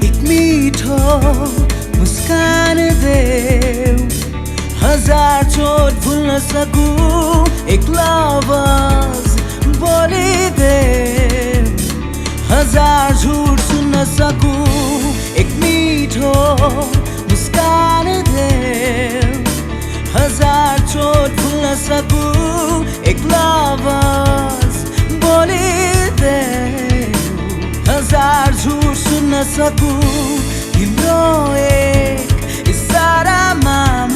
एक मीठो मुस्कान देऊ, हजार चोट भुल्न सकूं, एक लवर्स बोलिदेऊ, हजार झूठ सुन्न सकूं। एक मीठो मुस्कान देऊ, हजार चोट भुल्न सकूं, एक लवर्स बोलिदेऊ, हजार झूठ सुन्न सकूं। तिम्रो एक इसारामा म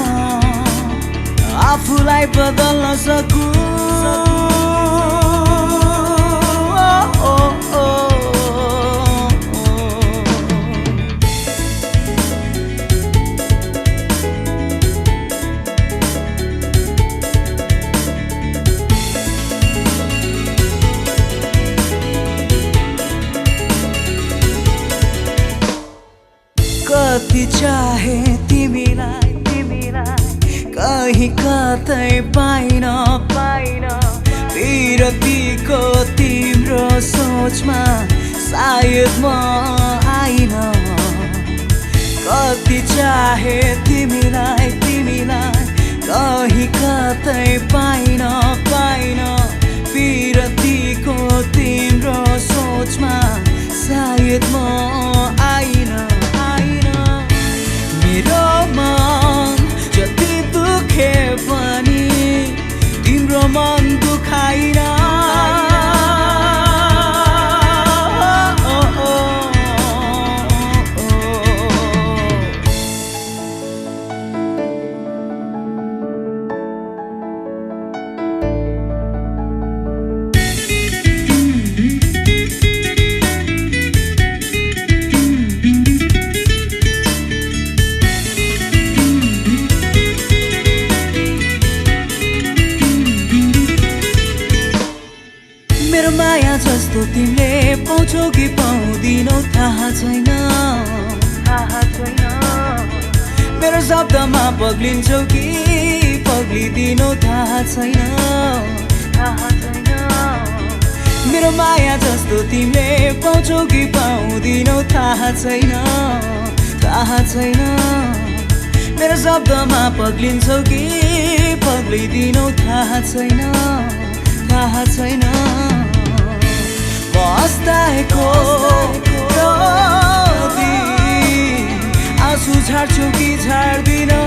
आफूलाई बदल्न सकूं। कति चाहे तिमीलाई कहीं कतै पाइन विरतीको तिम्रो सोचमा सायद म आइन। कति चाहे तिमीलाई कहीं कतै पाइन विरतीको तिम्रो सोचमा सायद म आइन। मेरो मन जति दुखे पनि तिम्रो मन दुखाइन। मेरो माया जस्तो तिमीले पाउँछौ कि पाउँदिनौ थाहा छैन। मेरो शब्दमा पग्लिन्छौ कि पग्लिदिनौ थाहा छैन। मेरो माया जस्तो तिमीले पाउँछौ कि पाउँदिनौ थाहा छैन। मेरो शब्दमा पग्लिन्छौ कि पग्लिदिनौ थाहा छैन। बस्दाएको आँसु झार्छौ कि झार्दिनौ।